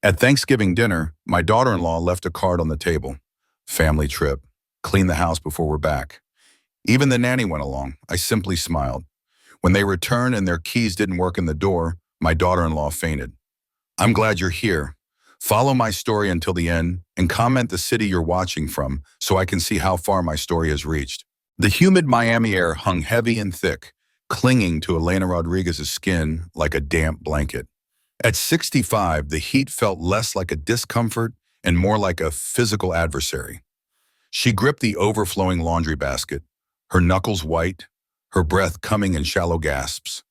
At Thanksgiving dinner, my daughter-in-law left a card on the table. Family trip. Clean the house before we're back. Even the nanny went along. I simply smiled. When they returned and their keys didn't work in the door, my daughter-in-law fainted. I'm glad you're here. Follow my story until the end and comment the city you're watching from so I can see how far my story has reached. The humid Miami air hung heavy and thick, clinging to Elena Rodriguez's skin like a damp blanket. At 65, the heat felt less like a discomfort and more like a physical adversary. She gripped the overflowing laundry basket, her knuckles white, her breath coming in shallow gasps.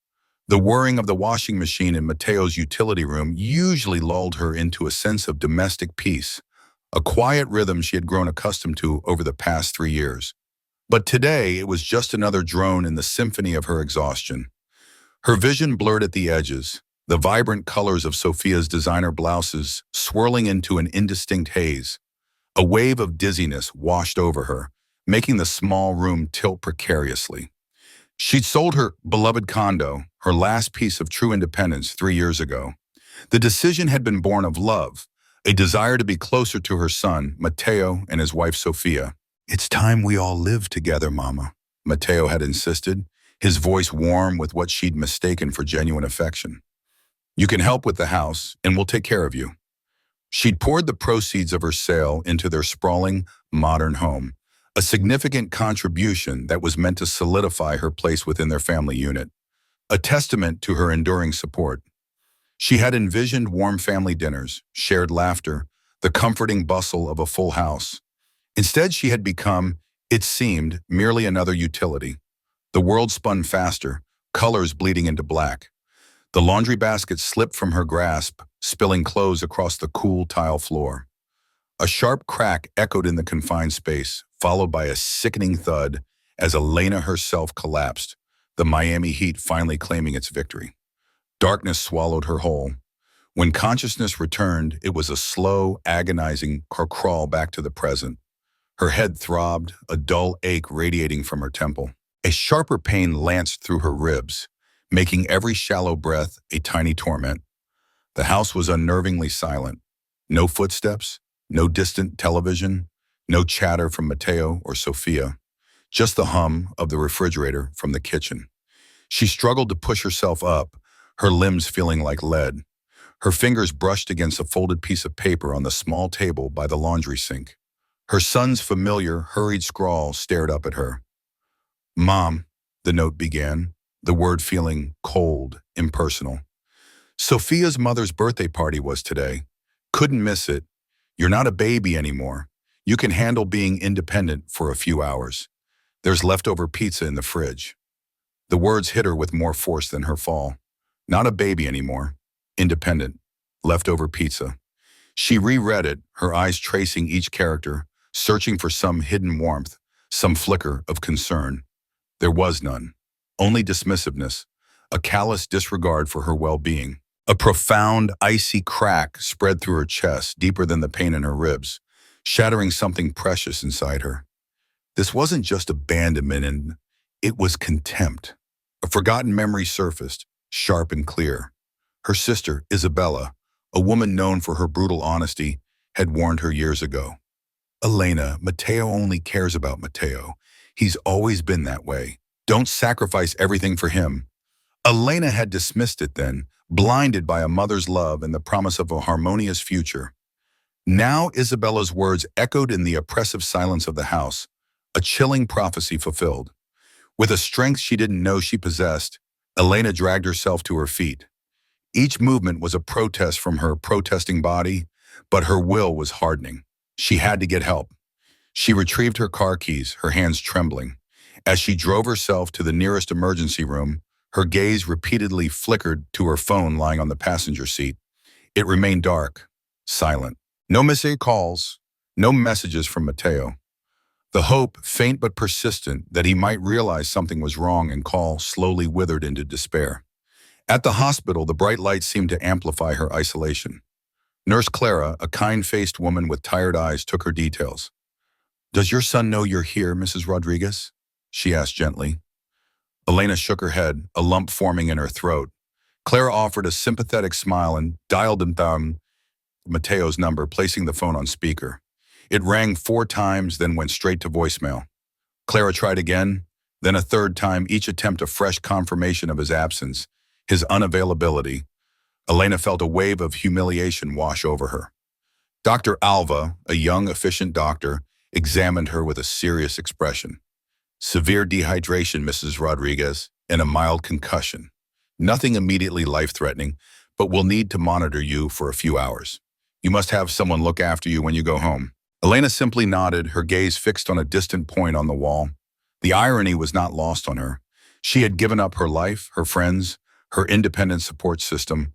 The whirring of the washing machine in Mateo's utility room usually lulled her into a sense of domestic peace, a quiet rhythm she had grown accustomed to over the past 3 years. But today, it was just another drone in the symphony of her exhaustion. Her vision blurred at the edges, the vibrant colors of Sophia's designer blouses swirling into an indistinct haze. A wave of dizziness washed over her, making the small room tilt precariously. She'd sold her beloved condo, her last piece of true independence, 3 years ago. The decision had been born of love, a desire to be closer to her son, Mateo, and his wife, Sophia. It's time we all live together, Mama, Mateo had insisted, his voice warm with what she'd mistaken for genuine affection. You can help with the house, and we'll take care of you. She'd poured the proceeds of her sale into their sprawling, modern home, a significant contribution that was meant to solidify her place within their family unit, a testament to her enduring support. She had envisioned warm family dinners, shared laughter, the comforting bustle of a full house. Instead, she had become, it seemed, merely another utility. The world spun faster, colors bleeding into black. The laundry basket slipped from her grasp, spilling clothes across the cool tile floor. A sharp crack echoed in the confined space, followed by a sickening thud as Elena herself collapsed, the Miami heat finally claiming its victory. Darkness swallowed her whole. When consciousness returned, it was a slow, agonizing crawl back to the present. Her head throbbed, a dull ache radiating from her temple. A sharper pain lanced through her ribs, making every shallow breath a tiny torment. The house was unnervingly silent. No footsteps, no distant television, no chatter from Mateo or Sophia, just the hum of the refrigerator from the kitchen. She struggled to push herself up, her limbs feeling like lead. Her fingers brushed against a folded piece of paper on the small table by the laundry sink. Her son's familiar, hurried scrawl stared up at her. Mom, the note began, the word feeling cold, impersonal. Sophia's mother's birthday party was today. Couldn't miss it. You're not a baby anymore. You can handle being independent for a few hours. There's leftover pizza in the fridge. The words hit her with more force than her fall. Not a baby anymore. Independent. Leftover pizza. She reread it, her eyes tracing each character, searching for some hidden warmth, some flicker of concern. There was none. Only dismissiveness, a callous disregard for her well-being. A profound, icy crack spread through her chest, deeper than the pain in her ribs, shattering something precious inside her. This wasn't just abandonment, it was contempt. A forgotten memory surfaced, sharp and clear. Her sister, Isabella, a woman known for her brutal honesty, had warned her years ago. Elena, Mateo only cares about Mateo. He's always been that way. Don't sacrifice everything for him. Elena had dismissed it then, blinded by a mother's love and the promise of a harmonious future. Now Isabella's words echoed in the oppressive silence of the house, a chilling prophecy fulfilled. With a strength she didn't know she possessed, Elena dragged herself to her feet. Each movement was a protest from her protesting body, but her will was hardening. She had to get help. She retrieved her car keys, her hands trembling. As she drove herself to the nearest emergency room, her gaze repeatedly flickered to her phone lying on the passenger seat. It remained dark, silent. No missed calls, no messages from Mateo. The hope, faint but persistent, that he might realize something was wrong and call slowly withered into despair. At the hospital, the bright lights seemed to amplify her isolation. Nurse Clara, a kind-faced woman with tired eyes, took her details. "Does your son know you're here, Mrs. Rodriguez?" she asked gently. Elena shook her head, a lump forming in her throat. Clara offered a sympathetic smile and dialed him down. Mateo's number, placing the phone on speaker. It rang 4 times, then went straight to voicemail. Clara tried again, then a third time, each attempt a fresh confirmation of his absence, his unavailability. Elena felt a wave of humiliation wash over her. Dr. Alva, a young, efficient doctor, examined her with a serious expression. Severe dehydration, Mrs. Rodriguez, and a mild concussion. Nothing immediately life-threatening, but we'll need to monitor you for a few hours. You must have someone look after you when you go home. Elena simply nodded, her gaze fixed on a distant point on the wall. The irony was not lost on her. She had given up her life, her friends, her independent support system,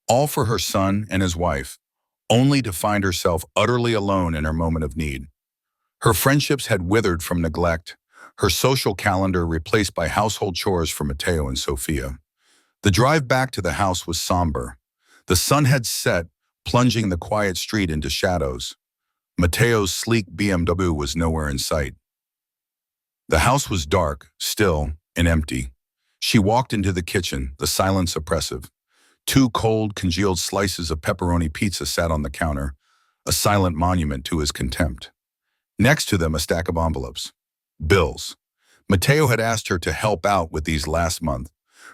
all for her son and his wife, only to find herself utterly alone in her moment of need. Her friendships had withered from neglect, her social calendar replaced by household chores for Mateo and Sophia. The drive back to the house was somber. The sun had set, plunging the quiet street into shadows. Mateo's sleek BMW was nowhere in sight. The house was dark, still, and empty. She walked into the kitchen, the silence oppressive. 2 cold, congealed slices of pepperoni pizza sat on the counter, a silent monument to his contempt. Next to them, a stack of envelopes. Bills. Mateo had asked her to help out with these last month,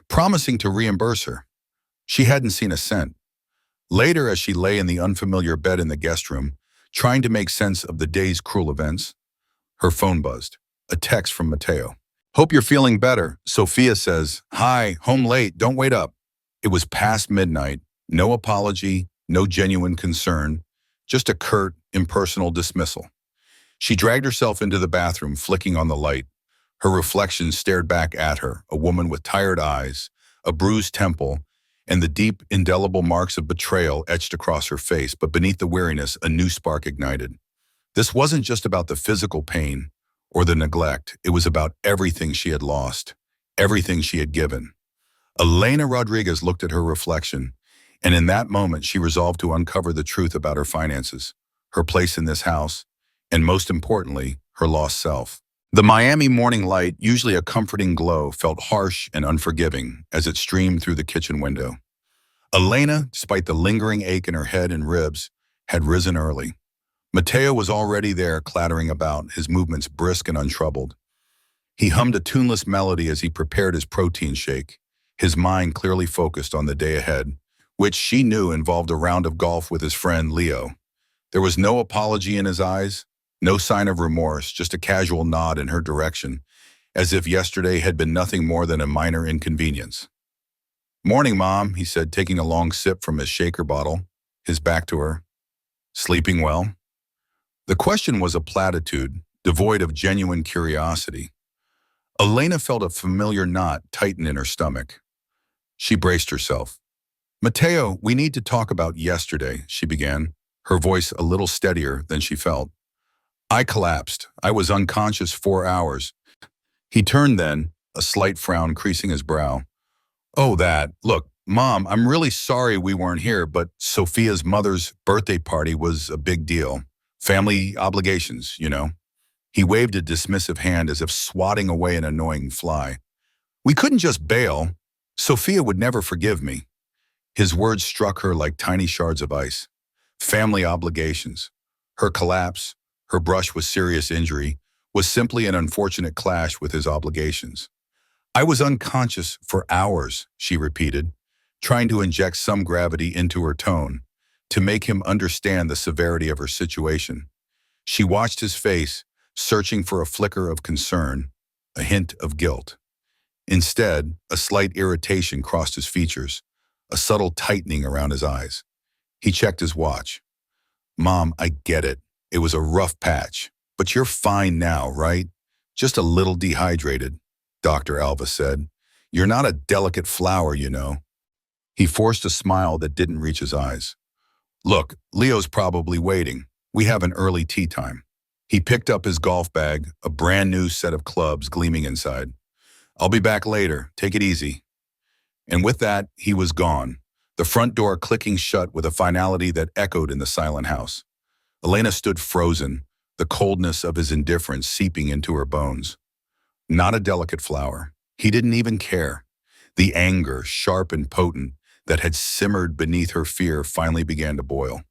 promising to reimburse her. She hadn't seen a cent. Later, as she lay in the unfamiliar bed in the guest room, trying to make sense of the day's cruel events, her phone buzzed. A text from Mateo. Hope you're feeling better. Sophia says, hi, home late, don't wait up. It was past midnight, no apology, no genuine concern, just a curt, impersonal dismissal. She dragged herself into the bathroom, flicking on the light. Her reflection stared back at her, a woman with tired eyes, a bruised temple, and the deep, indelible marks of betrayal etched across her face, but beneath the weariness, a new spark ignited. This wasn't just about the physical pain or the neglect. It was about everything she had lost, everything she had given. Elena Rodriguez looked at her reflection, and in that moment she resolved to uncover the truth about her finances, her place in this house, and most importantly, her lost self. The Miami morning light, usually a comforting glow, felt harsh and unforgiving as it streamed through the kitchen window. Elena, despite the lingering ache in her head and ribs, had risen early. Mateo was already there, clattering about, his movements brisk and untroubled. He hummed a tuneless melody as he prepared his protein shake, his mind clearly focused on the day ahead, which she knew involved a round of golf with his friend Leo. There was no apology in his eyes, no sign of remorse, just a casual nod in her direction, as if yesterday had been nothing more than a minor inconvenience. Morning, Mom, he said, taking a long sip from his shaker bottle, his back to her. Sleeping well? The question was a platitude, devoid of genuine curiosity. Elena felt a familiar knot tighten in her stomach. She braced herself. Mateo, we need to talk about yesterday, she began, her voice a little steadier than she felt. I collapsed. I was unconscious 4 hours. He turned then, a slight frown creasing his brow. Oh, that. Look, Mom, I'm really sorry we weren't here, but Sophia's mother's birthday party was a big deal. Family obligations, you know. He waved a dismissive hand as if swatting away an annoying fly. We couldn't just bail. Sophia would never forgive me. His words struck her like tiny shards of ice. Family obligations. Her collapse, her brush with serious injury, was simply an unfortunate clash with his obligations. I was unconscious for hours, she repeated, trying to inject some gravity into her tone, to make him understand the severity of her situation. She watched his face, searching for a flicker of concern, a hint of guilt. Instead, a slight irritation crossed his features, a subtle tightening around his eyes. He checked his watch. Mom, I get it. It was a rough patch, but you're fine now, right? Just a little dehydrated, Dr. Alva said. You're not a delicate flower, you know. He forced a smile that didn't reach his eyes. Look, Leo's probably waiting. We have an early tea time. He picked up his golf bag, a brand new set of clubs gleaming inside. I'll be back later. Take it easy. And with that, he was gone, the front door clicking shut with a finality that echoed in the silent house. Elena stood frozen, the coldness of his indifference seeping into her bones. Not a delicate flower. He didn't even care. The anger, sharp and potent, that had simmered beneath her fear finally began to boil.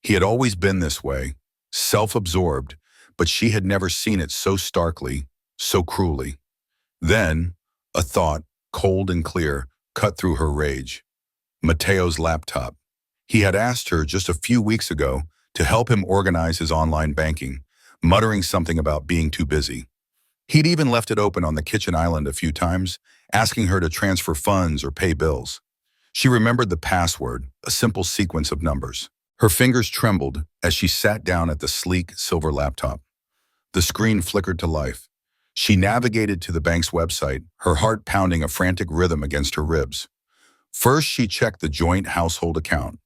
He had always been this way, self-absorbed, but she had never seen it so starkly, so cruelly. Then, a thought, cold and clear, cut through her rage. Mateo's laptop. He had asked her just a few weeks ago to help him organize his online banking, muttering something about being too busy. He'd even left it open on the kitchen island a few times, asking her to transfer funds or pay bills. She remembered the password, a simple sequence of numbers. Her fingers trembled as she sat down at the sleek silver laptop. The screen flickered to life. She navigated to the bank's website, her heart pounding a frantic rhythm against her ribs. First, she checked the joint household account,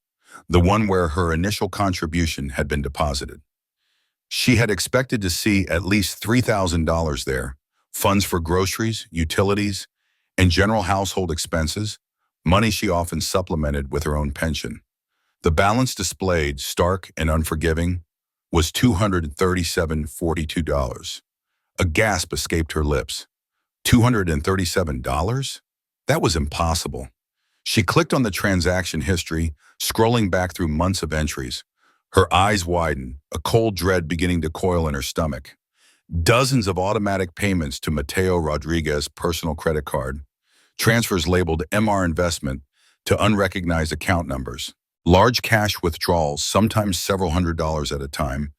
the one where her initial contribution had been deposited. She had expected to see at least $3,000 there, funds for groceries, utilities, and general household expenses, money she often supplemented with her own pension. The balance displayed, stark and unforgiving, was $237.42. A gasp escaped her lips. $237? That was impossible. She clicked on the transaction history, scrolling back through months of entries. Her eyes widened, a cold dread beginning to coil in her stomach. Dozens of automatic payments to Mateo Rodriguez's personal credit card, transfers labeled MR Investment to unrecognized account numbers, large cash withdrawals, sometimes several $100s at a time,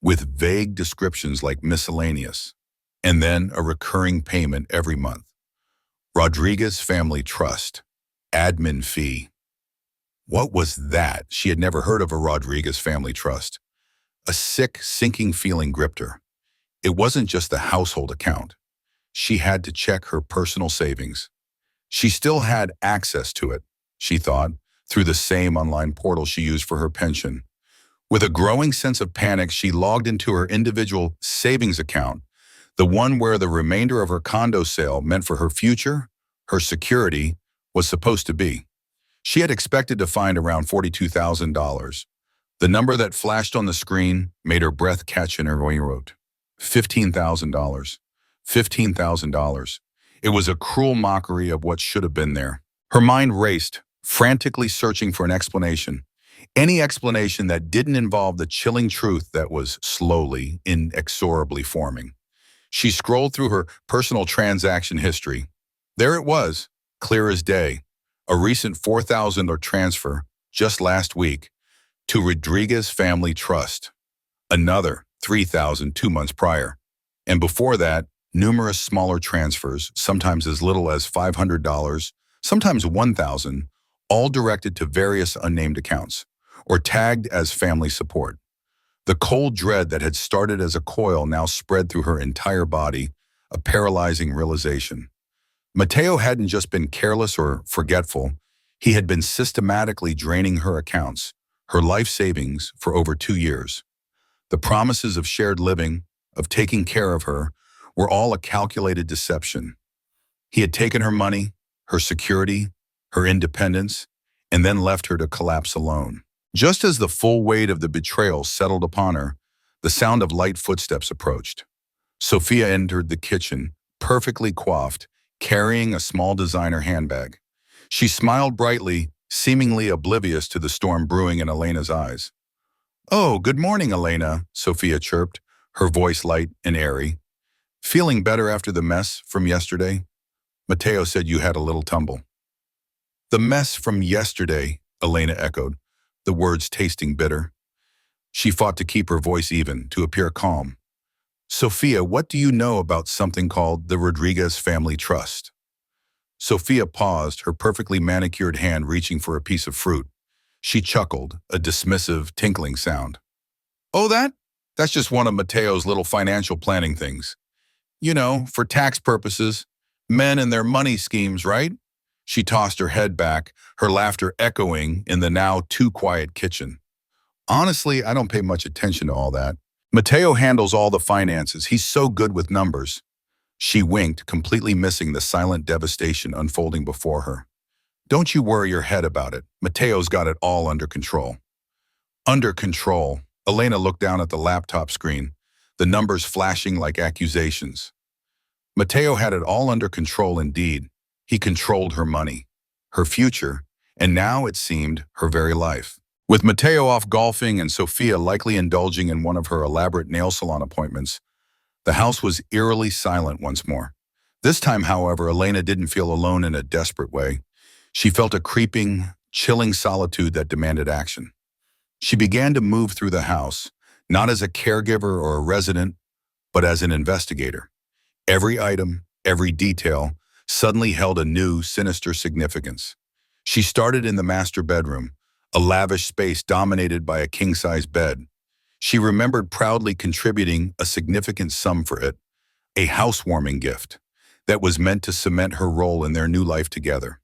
with vague descriptions like miscellaneous, and then a recurring payment every month. Rodriguez Family Trust, admin fee. What was that? She had never heard of a Rodriguez Family Trust. A sick, sinking feeling gripped her. It wasn't just the household account. She had to check her personal savings. She still had access to it, she thought, through the same online portal she used for her pension. With a growing sense of panic, she logged into her individual savings account, the one where the remainder of her condo sale meant for her future, her security, was supposed to be. She had expected to find around $42,000. The number that flashed on the screen made her breath catch in her throat. $15,000. $15,000. It was a cruel mockery of what should have been there. Her mind raced, frantically searching for an explanation. Any explanation that didn't involve the chilling truth that was slowly, inexorably forming. She scrolled through her personal transaction history. There it was, clear as day. A recent $4,000 transfer, just last week, to Rodriguez Family Trust. Another $3,000 2 months prior. And before that, numerous smaller transfers, sometimes as little as $500, sometimes $1,000, all directed to various unnamed accounts, or tagged as family support. The cold dread that had started as a coil now spread through her entire body, a paralyzing realization. Mateo hadn't just been careless or forgetful, he had been systematically draining her accounts, her life savings, for over 2 years. The promises of shared living, of taking care of her, were all a calculated deception. He had taken her money, her security, her independence, and then left her to collapse alone. Just as the full weight of the betrayal settled upon her, the sound of light footsteps approached. Sophia entered the kitchen, perfectly coiffed, carrying a small designer handbag. She smiled brightly, seemingly oblivious to the storm brewing in Elena's eyes. "Oh, good morning, Elena," Sophia chirped, her voice light and airy. "Feeling better after the mess from yesterday? Mateo said you had a little tumble." "The mess from yesterday," Elena echoed, the words tasting bitter. She fought to keep her voice even, to appear calm. "Sophia, what do you know about something called the Rodriguez Family Trust?" Sophia paused, her perfectly manicured hand reaching for a piece of fruit. She chuckled, a dismissive, tinkling sound. "Oh, that's just one of Mateo's little financial planning things. You know, for tax purposes, men and their money schemes, right?" She tossed her head back, her laughter echoing in the now too quiet kitchen. "Honestly, I don't pay much attention to all that. Mateo handles all the finances. He's so good with numbers." She winked, completely missing the silent devastation unfolding before her. "Don't you worry your head about it. Mateo's got it all under control." Under control. Elena looked down at the laptop screen, the numbers flashing like accusations. Mateo had it all under control indeed. He controlled her money, her future, and now, it seemed, her very life. With Mateo off golfing and Sophia likely indulging in one of her elaborate nail salon appointments, the house was eerily silent once more. This time, however, Elena didn't feel alone in a desperate way. She felt a creeping, chilling solitude that demanded action. She began to move through the house, not as a caregiver or a resident, but as an investigator. Every item, every detail, suddenly held a new, sinister significance. She started in the master bedroom, a lavish space dominated by a king-size bed. She remembered proudly contributing a significant sum for it, a housewarming gift that was meant to cement her role in their new life together.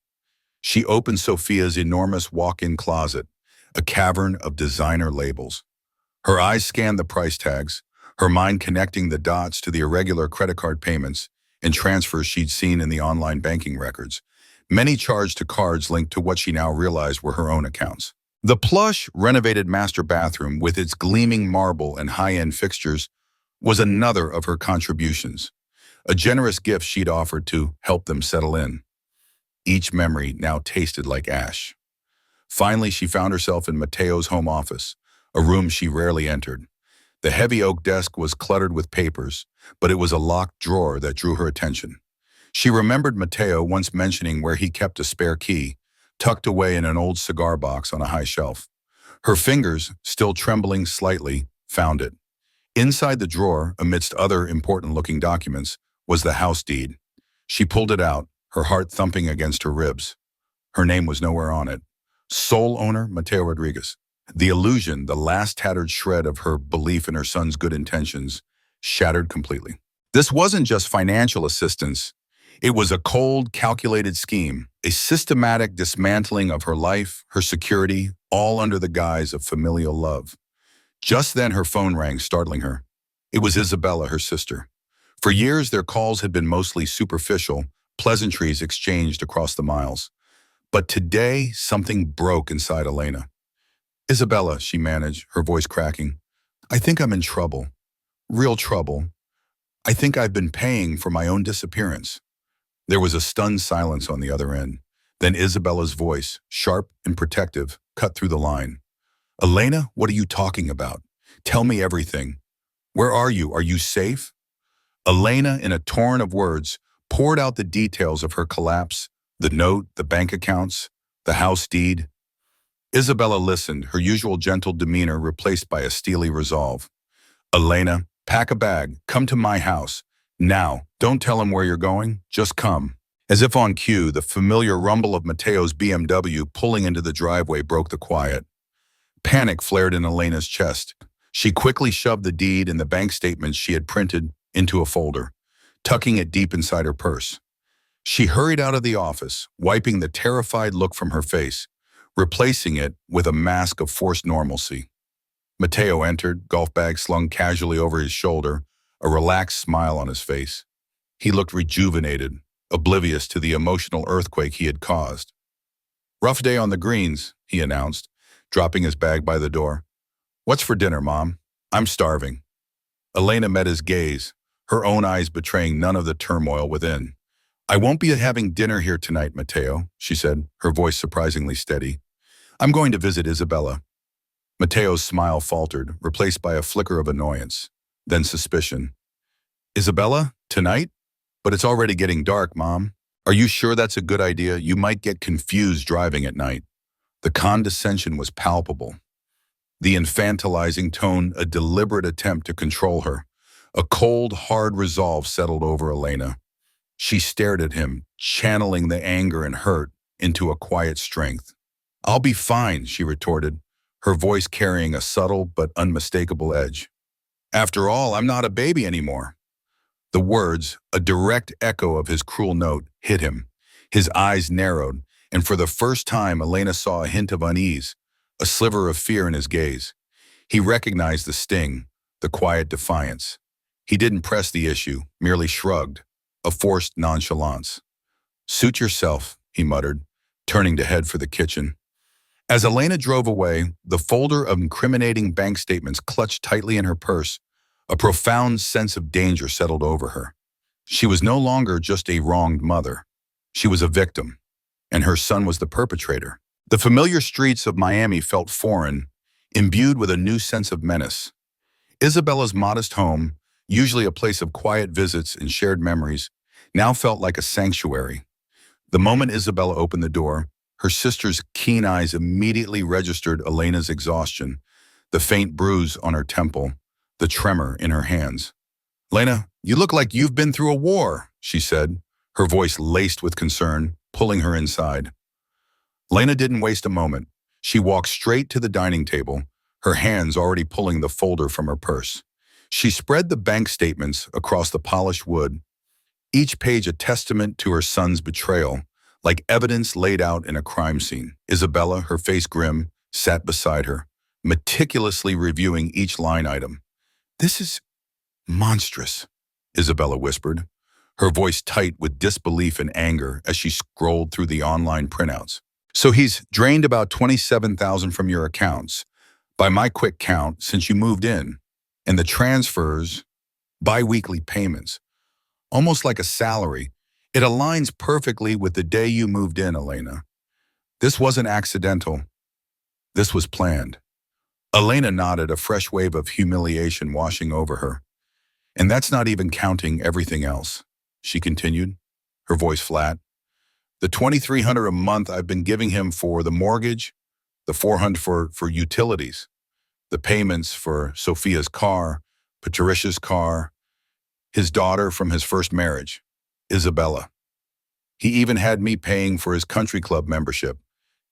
She opened Sophia's enormous walk-in closet, a cavern of designer labels. Her eyes scanned the price tags, her mind connecting the dots to the irregular credit card payments and transfers she'd seen in the online banking records, many charged to cards linked to what she now realized were her own accounts. The plush, renovated master bathroom with its gleaming marble and high-end fixtures was another of her contributions, a generous gift she'd offered to help them settle in. Each memory now tasted like ash. Finally, she found herself in Mateo's home office, a room she rarely entered. The heavy oak desk was cluttered with papers, but it was a locked drawer that drew her attention. She remembered Mateo once mentioning where he kept a spare key, tucked away in an old cigar box on a high shelf. Her fingers, still trembling slightly, found it. Inside the drawer, amidst other important-looking documents, was the house deed. She pulled it out, her heart thumping against her ribs. Her name was nowhere on it. Sole owner, Mateo Rodriguez. The illusion, the last tattered shred of her belief in her son's good intentions, shattered completely. This wasn't just financial assistance. It was a cold, calculated scheme, a systematic dismantling of her life, her security, all under the guise of familial love. Just then her phone rang, startling her. It was Isabella, her sister. For years, their calls had been mostly superficial, pleasantries exchanged across the miles. But today, something broke inside Elena. "Isabella," she managed, her voice cracking. "I think I'm in trouble. Real trouble. I think I've been paying for my own disappearance." There was a stunned silence on the other end. Then Isabella's voice, sharp and protective, cut through the line. "Elena, what are you talking about? Tell me everything. Where are you? Are you safe?" Elena, in a torrent of words, poured out the details of her collapse, the note, the bank accounts, the house deed. Isabella listened, her usual gentle demeanor replaced by a steely resolve. "Elena, pack a bag. Come to my house. Now, don't tell him where you're going. Just come." As if on cue, the familiar rumble of Mateo's BMW pulling into the driveway broke the quiet. Panic flared in Elena's chest. She quickly shoved the deed and the bank statements she had printed into a folder, tucking it deep inside her purse. She hurried out of the office, wiping the terrified look from her face, replacing it with a mask of forced normalcy. Mateo entered, golf bag slung casually over his shoulder, a relaxed smile on his face. He looked rejuvenated, oblivious to the emotional earthquake he had caused. "Rough day on the greens," he announced, dropping his bag by the door. "What's for dinner, Mom? I'm starving." Elena met his gaze, her own eyes betraying none of the turmoil within. "I won't be having dinner here tonight, Mateo," she said, her voice surprisingly steady. "I'm going to visit Isabella." Mateo's smile faltered, replaced by a flicker of annoyance, then suspicion. "Isabella? Tonight? But it's already getting dark, Mom. Are you sure that's a good idea? You might get confused driving at night." The condescension was palpable. The infantilizing tone, a deliberate attempt to control her. A cold, hard resolve settled over Elena. She stared at him, channeling the anger and hurt into a quiet strength. "I'll be fine," she retorted, her voice carrying a subtle but unmistakable edge. "After all, I'm not a baby anymore." The words, a direct echo of his cruel note, hit him. His eyes narrowed, and for the first time Elena saw a hint of unease, a sliver of fear in his gaze. He recognized the sting, the quiet defiance. He didn't press the issue, merely shrugged, a forced nonchalance. "Suit yourself," he muttered, turning to head for the kitchen. As Elena drove away, the folder of incriminating bank statements clutched tightly in her purse. A profound sense of danger settled over her. She was no longer just a wronged mother. She was a victim, and her son was the perpetrator. The familiar streets of Miami felt foreign, imbued with a new sense of menace. Isabella's modest home, usually a place of quiet visits and shared memories, now felt like a sanctuary. The moment Isabella opened the door, her sister's keen eyes immediately registered Elena's exhaustion, the faint bruise on her temple, the tremor in her hands. "Lena, you look like you've been through a war," she said, her voice laced with concern, pulling her inside. Lena didn't waste a moment. She walked straight to the dining table, her hands already pulling the folder from her purse. She spread the bank statements across the polished wood, each page a testament to her son's betrayal, like evidence laid out in a crime scene. Isabella, her face grim, sat beside her, meticulously reviewing each line item. "This is monstrous," Isabella whispered, her voice tight with disbelief and anger as she scrolled through the online printouts. "So he's drained about 27,000 from your accounts, by my quick count, since you moved in, and the transfers, bi-weekly payments, almost like a salary. It aligns perfectly with the day you moved in, Elena. This wasn't accidental. This was planned." Elena nodded, a fresh wave of humiliation washing over her. "And that's not even counting everything else," she continued, her voice flat. "The $2,300 a month I've been giving him for the mortgage, the $400 for utilities, the payments for Sophia's car, Patricia's car, his daughter from his first marriage, Isabella. He even had me paying for his country club membership,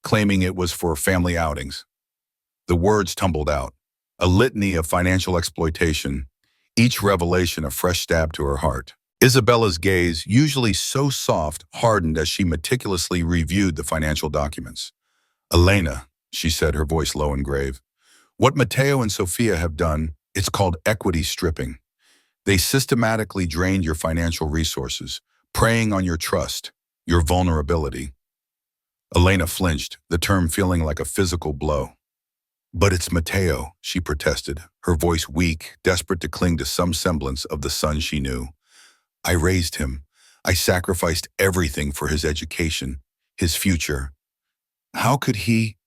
claiming it was for family outings." The words tumbled out, a litany of financial exploitation, each revelation a fresh stab to her heart. Isabella's gaze, usually so soft, hardened as she meticulously reviewed the financial documents. "Elena," she said, her voice low and grave, "what Matteo and Sophia have done, it's called equity stripping. They systematically drained your financial resources, preying on your trust, your vulnerability." Elena flinched, the term feeling like a physical blow. "But it's Matteo," she protested, her voice weak, desperate to cling to some semblance of the son she knew. "I raised him. I sacrificed everything for his education, his future. How could he—"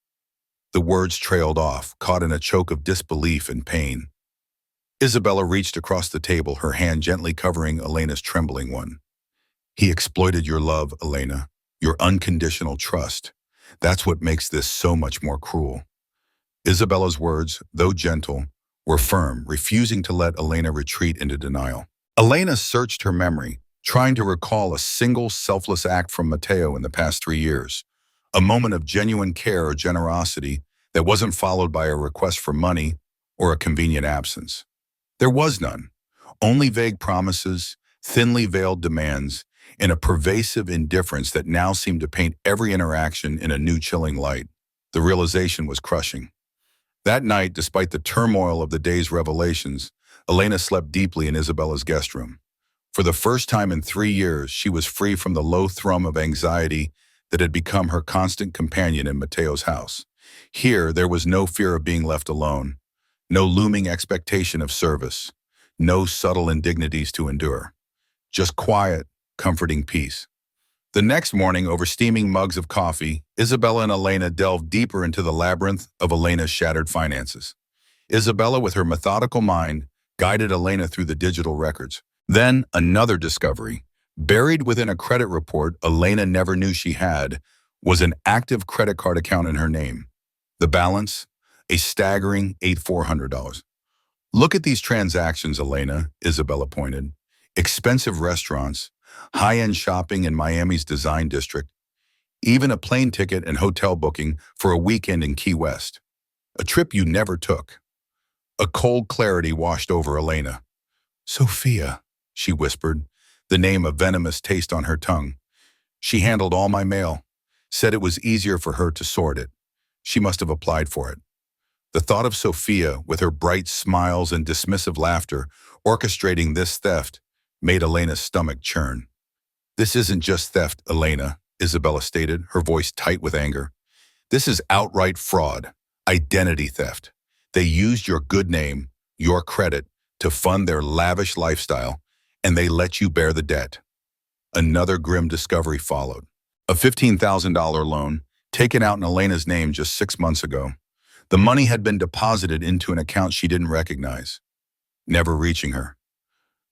The words trailed off, caught in a choke of disbelief and pain. Isabella reached across the table, her hand gently covering Elena's trembling one. "He exploited your love, Elena, your unconditional trust. That's what makes this so much more cruel." Isabella's words, though gentle, were firm, refusing to let Elena retreat into denial. Elena searched her memory, trying to recall a single selfless act from Matteo in the past 3 years, a moment of genuine care or generosity that wasn't followed by a request for money or a convenient absence. There was none, only vague promises, thinly veiled demands, and a pervasive indifference that now seemed to paint every interaction in a new chilling light. The realization was crushing. That night, despite the turmoil of the day's revelations, Elena slept deeply in Isabella's guest room. For the first time in 3 years, she was free from the low thrum of anxiety that had become her constant companion in Matteo's house. Here, there was no fear of being left alone, no looming expectation of service, no subtle indignities to endure. Just quiet, comforting peace. The next morning, over steaming mugs of coffee, Isabella and Elena delved deeper into the labyrinth of Elena's shattered finances. Isabella, with her methodical mind, guided Elena through the digital records. Then, another discovery. Buried within a credit report Elena never knew she had was an active credit card account in her name. The balance? A staggering $8,400. "Look at these transactions, Elena," Isabella pointed. "Expensive restaurants, high-end shopping in Miami's design district, even a plane ticket and hotel booking for a weekend in Key West. A trip you never took." A cold clarity washed over Elena. "Sophia," she whispered, the name a venomous taste on her tongue. "She handled all my mail, said it was easier for her to sort it. She must have applied for it." The thought of Sophia, with her bright smiles and dismissive laughter, orchestrating this theft, made Elena's stomach churn. "This isn't just theft, Elena," Isabella stated, her voice tight with anger. "This is outright fraud, identity theft. They used your good name, your credit, to fund their lavish lifestyle, and they let you bear the debt." Another grim discovery followed. A $15,000 loan, taken out in Elena's name just 6 months ago. The money had been deposited into an account she didn't recognize, never reaching her.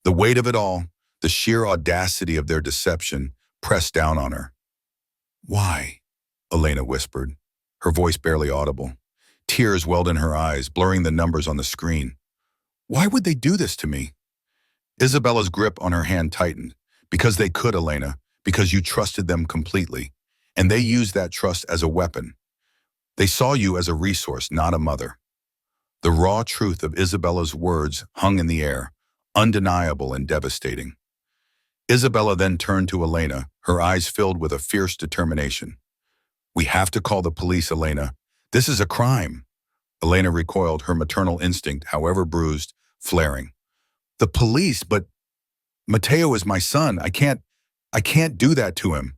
The weight of it all, the sheer audacity of their deception, pressed down on her. "Why?" Elena whispered, her voice barely audible. Tears welled in her eyes, blurring the numbers on the screen. "Why would they do this to me?" Isabella's grip on her hand tightened. "Because they could, Elena, because you trusted them completely. And they used that trust as a weapon. They saw you as a resource, not a mother." The raw truth of Isabella's words hung in the air, undeniable and devastating. Isabella then turned to Elena, her eyes filled with a fierce determination. "We have to call the police, Elena. This is a crime." Elena recoiled, her maternal instinct, however bruised, flaring. "The police, but Matteo is my son. I can't do that to him."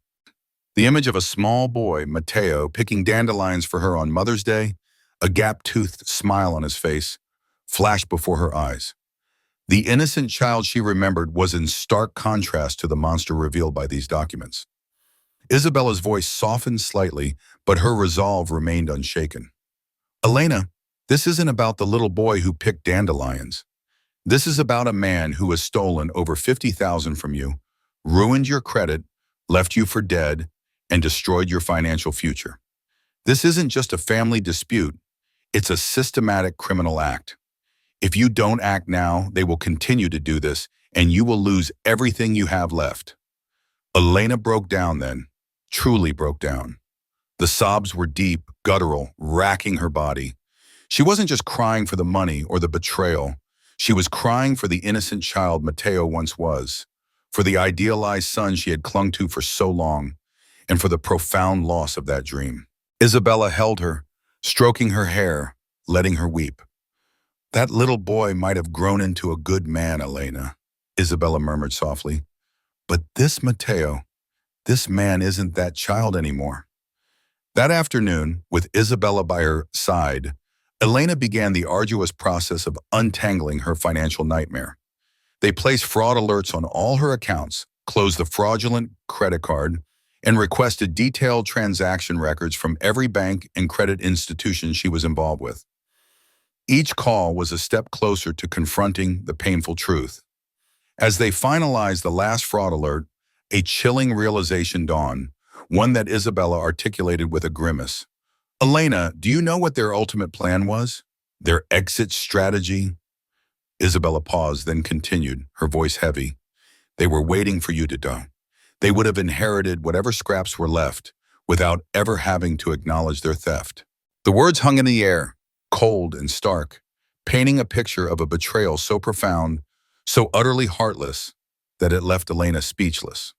The image of a small boy, Matteo, picking dandelions for her on Mother's Day, a gap-toothed smile on his face, flashed before her eyes. The innocent child she remembered was in stark contrast to the monster revealed by these documents. Isabella's voice softened slightly, but her resolve remained unshaken. "Elena, this isn't about the little boy who picked dandelions. This is about a man who has stolen over 50,000 from you, ruined your credit, left you for dead, and destroyed your financial future. This isn't just a family dispute, it's a systematic criminal act. If you don't act now, they will continue to do this, and you will lose everything you have left." Elena broke down then, truly broke down. The sobs were deep, guttural, racking her body. She wasn't just crying for the money or the betrayal. She was crying for the innocent child Matteo once was, for the idealized son she had clung to for so long, and for the profound loss of that dream. Isabella held her, stroking her hair, letting her weep. "That little boy might have grown into a good man, Elena," Isabella murmured softly. "But this Matteo, this man isn't that child anymore." That afternoon, with Isabella by her side, Elena began the arduous process of untangling her financial nightmare. They placed fraud alerts on all her accounts, closed the fraudulent credit card, and requested detailed transaction records from every bank and credit institution she was involved with. Each call was a step closer to confronting the painful truth. As they finalized the last fraud alert, a chilling realization dawned, one that Isabella articulated with a grimace. "Elena, do you know what their ultimate plan was? Their exit strategy?" Isabella paused, then continued, her voice heavy. "They were waiting for you to die. They would have inherited whatever scraps were left without ever having to acknowledge their theft." The words hung in the air, cold and stark, painting a picture of a betrayal so profound, so utterly heartless, that it left Elena speechless.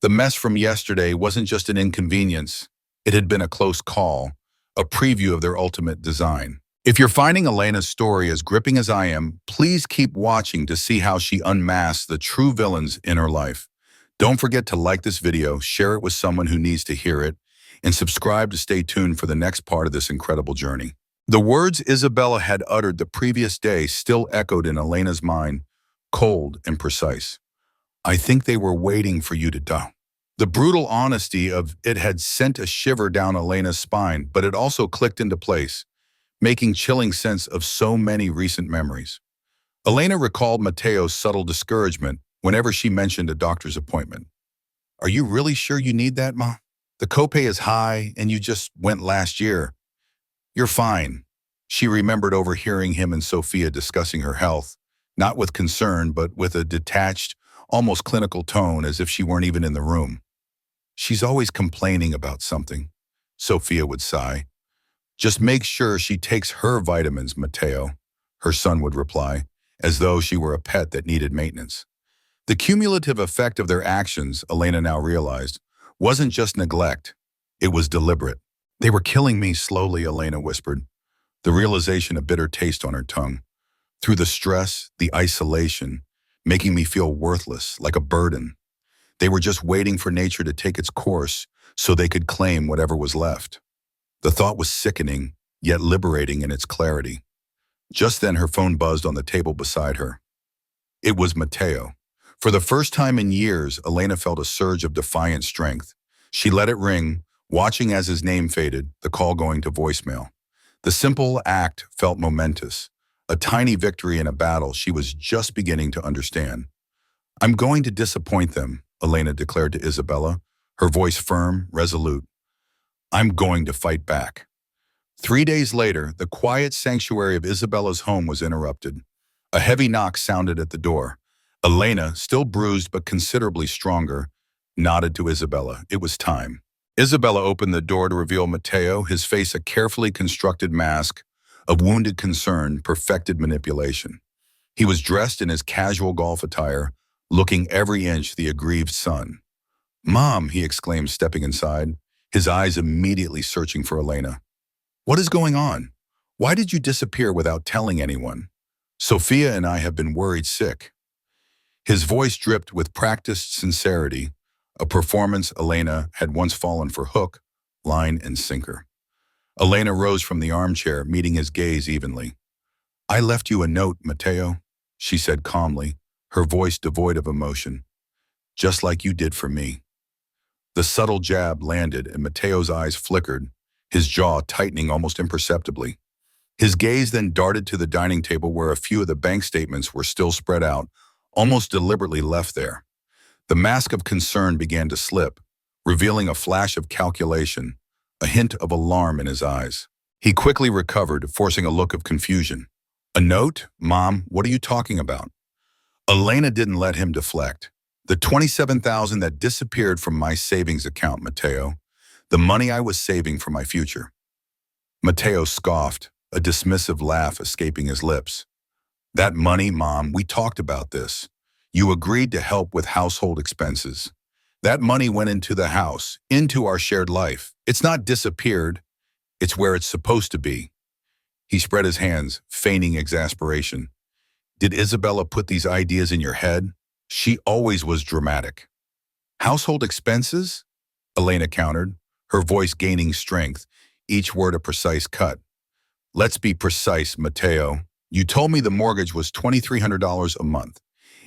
The mess from yesterday wasn't just an inconvenience, it had been a close call, a preview of their ultimate design. If you're finding Elena's story as gripping as I am, please keep watching to see how she unmasks the true villains in her life. Don't forget to like this video, share it with someone who needs to hear it, and subscribe to stay tuned for the next part of this incredible journey. The words Isabella had uttered the previous day still echoed in Elena's mind, cold and precise. "I think they were waiting for you to die." The brutal honesty of it had sent a shiver down Elena's spine, but it also clicked into place, making chilling sense of so many recent memories. Elena recalled Matteo's subtle discouragement whenever she mentioned a doctor's appointment. "Are you really sure you need that, Ma? The copay is high and you just went last year. You're fine." She remembered overhearing him and Sophia discussing her health, not with concern, but with a detached, almost clinical tone, as if she weren't even in the room. "She's always complaining about something," Sophia would sigh. "Just make sure she takes her vitamins, Matteo," her son would reply, as though she were a pet that needed maintenance. The cumulative effect of their actions, Elena now realized, wasn't just neglect, it was deliberate. "They were killing me slowly," Elena whispered, the realization a bitter taste on her tongue. "Through the stress, the isolation, making me feel worthless, like a burden. They were just waiting for nature to take its course so they could claim whatever was left." The thought was sickening, yet liberating in its clarity. Just then her phone buzzed on the table beside her. It was Matteo. For the first time in years, Elena felt a surge of defiant strength. She let it ring, watching as his name faded, the call going to voicemail. The simple act felt momentous, a tiny victory in a battle she was just beginning to understand. I'm going to disappoint them, Elena declared to Isabella, her voice firm, resolute. I'm going to fight back. 3 days later, the quiet sanctuary of Isabella's home was interrupted. A heavy knock sounded at the door. Elena, still bruised but considerably stronger, nodded to Isabella. It was time. Isabella opened the door to reveal Matteo, his face a carefully constructed mask of wounded concern, perfected manipulation. He was dressed in his casual golf attire, looking every inch the aggrieved son. "Mom," he exclaimed, stepping inside, his eyes immediately searching for Elena. "What is going on? Why did you disappear without telling anyone? Sophia and I have been worried sick." His voice dripped with practiced sincerity, a performance Elena had once fallen for hook, line, and sinker. Elena rose from the armchair, meeting his gaze evenly. "I left you a note, Matteo," she said calmly, her voice devoid of emotion. "Just like you did for me." The subtle jab landed and Matteo's eyes flickered, his jaw tightening almost imperceptibly. His gaze then darted to the dining table where a few of the bank statements were still spread out, almost deliberately left there. The mask of concern began to slip, revealing a flash of calculation, a hint of alarm in his eyes. He quickly recovered, forcing a look of confusion. "A note? Mom, what are you talking about?" Elena didn't let him deflect. "The 27,000 that disappeared from my savings account, Matteo. The money I was saving for my future." Matteo scoffed, a dismissive laugh escaping his lips. "That money, Mom, we talked about this. You agreed to help with household expenses. That money went into the house, into our shared life. It's not disappeared. It's where it's supposed to be." He spread his hands, feigning exasperation. "Did Isabella put these ideas in your head? She always was dramatic." "Household expenses?" Elena countered, her voice gaining strength, each word a precise cut. "Let's be precise, Matteo. You told me the mortgage was $2,300 a month,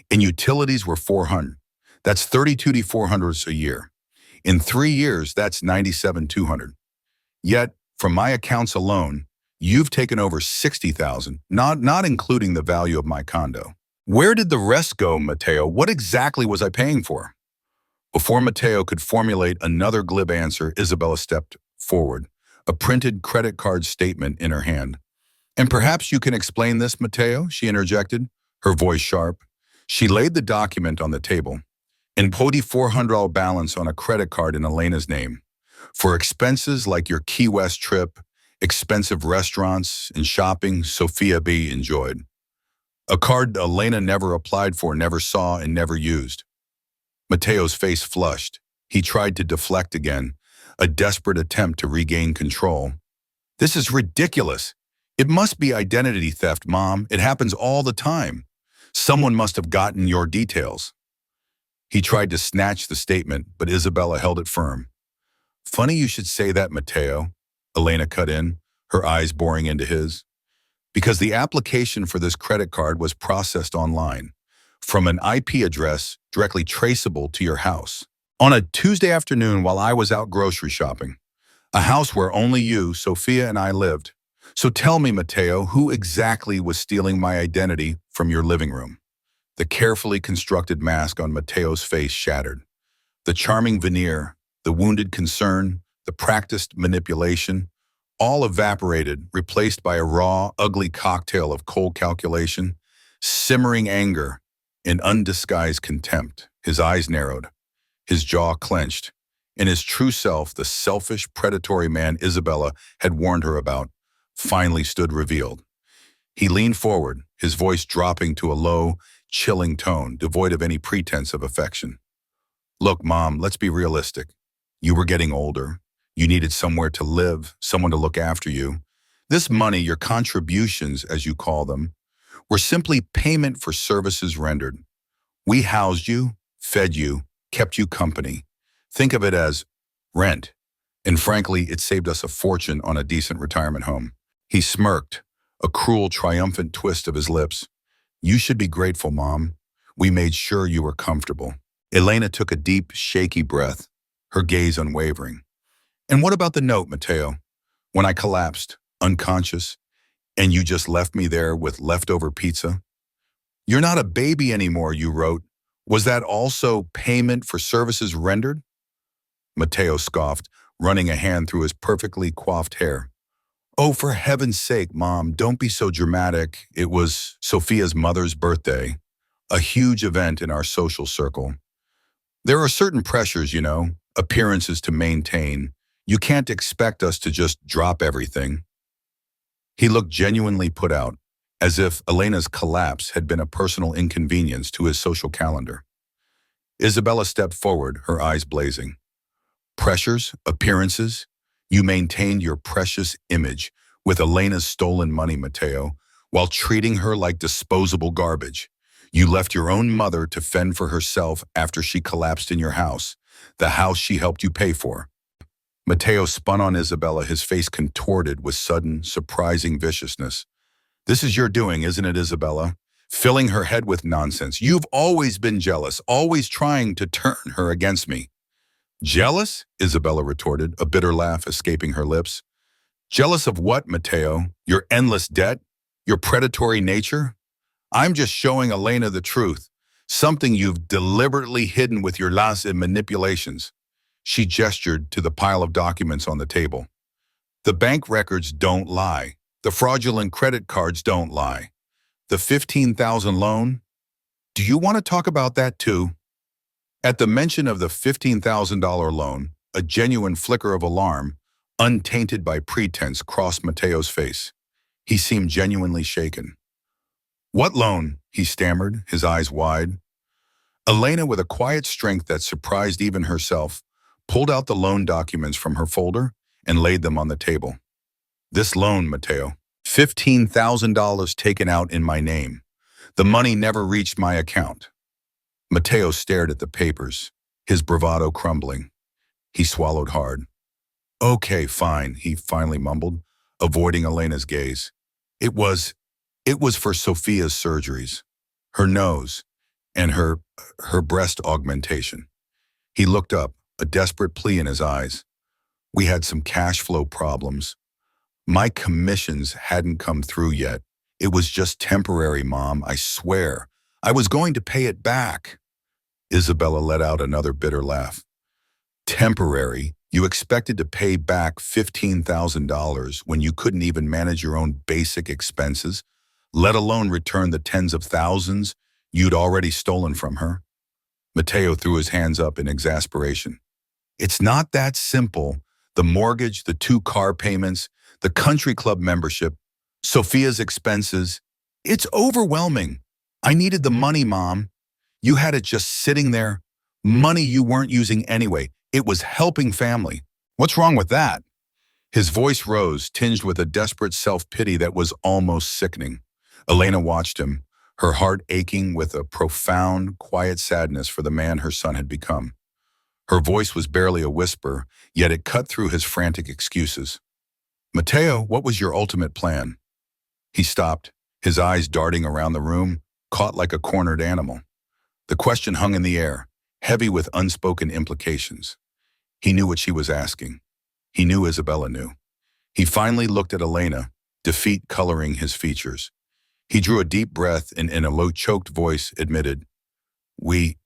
and utilities were $400. That's $32,400 a year. In 3 years, that's $97,200. Yet, from my accounts alone, you've taken over $60,000, not including the value of my condo. Where did the rest go, Matteo? What exactly was I paying for?" Before Matteo could formulate another glib answer, Isabella stepped forward, a printed credit card statement in her hand. "And perhaps you can explain this, Matteo," she interjected, her voice sharp. She laid the document on the table. "And put $400 balance on a credit card in Elena's name. For expenses like your Key West trip, expensive restaurants, and shopping Sophia B. enjoyed. A card Elena never applied for, never saw, and never used." Matteo's face flushed. He tried to deflect again, a desperate attempt to regain control. "This is ridiculous. It must be identity theft, Mom. It happens all the time. Someone must have gotten your details." He tried to snatch the statement, but Isabella held it firm. "Funny you should say that, Matteo," Elena cut in, her eyes boring into his. "Because the application for this credit card was processed online, from an IP address directly traceable to your house. On a Tuesday afternoon while I was out grocery shopping. A house where only you, Sophia, and I lived. So tell me, Matteo, who exactly was stealing my identity from your living room?" The carefully constructed mask on Matteo's face shattered. The charming veneer, the wounded concern, the practiced manipulation, all evaporated, replaced by a raw, ugly cocktail of cold calculation, simmering anger, and undisguised contempt. His eyes narrowed, his jaw clenched, and his true self, the selfish, predatory man Isabella had warned her about, finally stood revealed. He leaned forward, his voice dropping to a low, chilling tone, devoid of any pretense of affection. "Look, Mom, let's be realistic. You were getting older. You needed somewhere to live, someone to look after you. This money, your contributions, as you call them, were simply payment for services rendered. We housed you, fed you, kept you company. Think of it as rent. And frankly, it saved us a fortune on a decent retirement home." He smirked, a cruel, triumphant twist of his lips. "You should be grateful, Mom. We made sure you were comfortable." Elena took a deep, shaky breath, her gaze unwavering. And what about the note, Mateo? When I collapsed, unconscious, and you just left me there with leftover pizza? You're not a baby anymore, you wrote. Was that also payment for services rendered? Mateo scoffed, running a hand through his perfectly coiffed hair. Oh, for heaven's sake, Mom, don't be so dramatic. It was Sophia's mother's birthday, a huge event in our social circle. There are certain pressures, appearances to maintain. You can't expect us to just drop everything. He looked genuinely put out, as if Elena's collapse had been a personal inconvenience to his social calendar. Isabella stepped forward, her eyes blazing. Pressures, appearances, you maintained your precious image with Elena's stolen money, Mateo, while treating her like disposable garbage. You left your own mother to fend for herself after she collapsed in your house, the house she helped you pay for. Mateo spun on Isabella, his face contorted with sudden, surprising viciousness. This is your doing, isn't it, Isabella? Filling her head with nonsense. You've always been jealous, always trying to turn her against me. Jealous? Isabella retorted, a bitter laugh escaping her lips. Jealous of what, Mateo? Your endless debt? Your predatory nature? I'm just showing Elena the truth, something you've deliberately hidden with your lies and manipulations. She gestured to the pile of documents on the table. The bank records don't lie. The fraudulent credit cards don't lie. The 15,000 loan? Do you want to talk about that too? At the mention of the $15,000 loan, a genuine flicker of alarm, untainted by pretense, crossed Mateo's face. He seemed genuinely shaken. What loan? He stammered, his eyes wide. Elena, with a quiet strength that surprised even herself, pulled out the loan documents from her folder and laid them on the table. This loan, Mateo, $15,000 taken out in my name. The money never reached my account. Mateo stared at the papers, his bravado crumbling. He swallowed hard. Okay, fine, he finally mumbled, avoiding Elena's gaze. It was for Sophia's surgeries, her nose, and her breast augmentation. He looked up, a desperate plea in his eyes. We had some cash flow problems. My commissions hadn't come through yet. It was just temporary, Mom, I swear. I was going to pay it back. Isabella let out another bitter laugh. Temporary? You expected to pay back $15,000 when you couldn't even manage your own basic expenses, let alone return the tens of thousands you'd already stolen from her? Mateo threw his hands up in exasperation. It's not that simple. The mortgage, the 2 car payments, the country club membership, Sophia's expenses. It's overwhelming. I needed the money, Mom. You had it just sitting there. Money you weren't using anyway. It was helping family. What's wrong with that? His voice rose, tinged with a desperate self-pity that was almost sickening. Elena watched him, her heart aching with a profound, quiet sadness for the man her son had become. Her voice was barely a whisper, yet it cut through his frantic excuses. Mateo, what was your ultimate plan? He stopped, his eyes darting around the room, caught like a cornered animal. The question hung in the air, heavy with unspoken implications. He knew what she was asking. He knew Isabella knew. He finally looked at Elena, defeat coloring his features. He drew a deep breath and in a low, choked voice admitted, We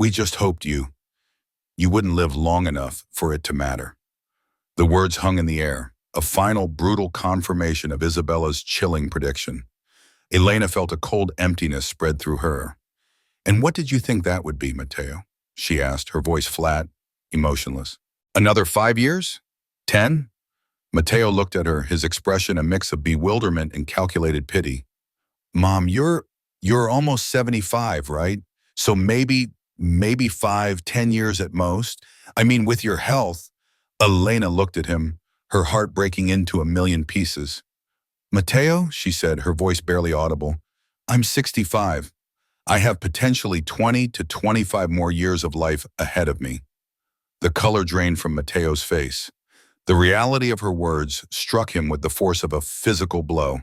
just hoped you wouldn't live long enough for it to matter. The words hung in the air, a final brutal confirmation of Isabella's chilling prediction. Elena felt a cold emptiness spread through her. And what did you think that would be, Mateo? She asked, her voice flat, emotionless. Another 5 years? 10? Mateo looked at her, his expression a mix of bewilderment and calculated pity. Mom, you're almost 75, right? So maybe 5, 10 years at most. I mean, with your health. Elena looked at him, her heart breaking into a million pieces. Mateo, she said, her voice barely audible, I'm 65. I have potentially 20 to 25 more years of life ahead of me. The color drained from Mateo's face. The reality of her words struck him with the force of a physical blow.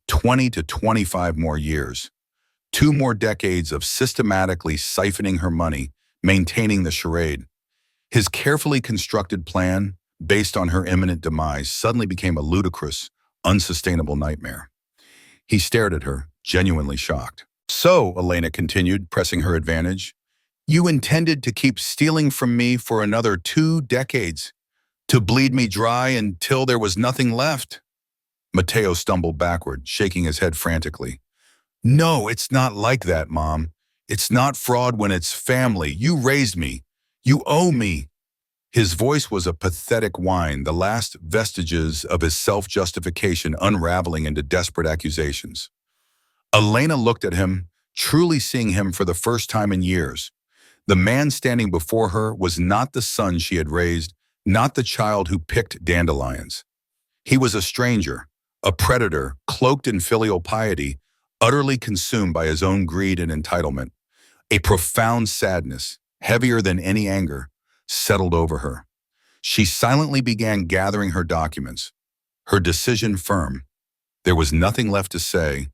20 to 25 more years. 2 more decades of systematically siphoning her money, maintaining the charade. His carefully constructed plan, based on her imminent demise, suddenly became a ludicrous, unsustainable nightmare. He stared at her, genuinely shocked. So, Elena continued, pressing her advantage, you intended to keep stealing from me for another 2 decades, to bleed me dry until there was nothing left. Mateo stumbled backward, shaking his head frantically. No, it's not like that, Mom. It's not fraud when it's family. You raised me. You owe me. His voice was a pathetic whine, the last vestiges of his self-justification unraveling into desperate accusations. Elena looked at him, truly seeing him for the first time in years. The man standing before her was not the son she had raised, not the child who picked dandelions. He was a stranger, a predator, cloaked in filial piety, utterly consumed by his own greed and entitlement. A profound sadness, heavier than any anger, settled over her. She silently began gathering her documents, her decision firm. There was nothing left to say,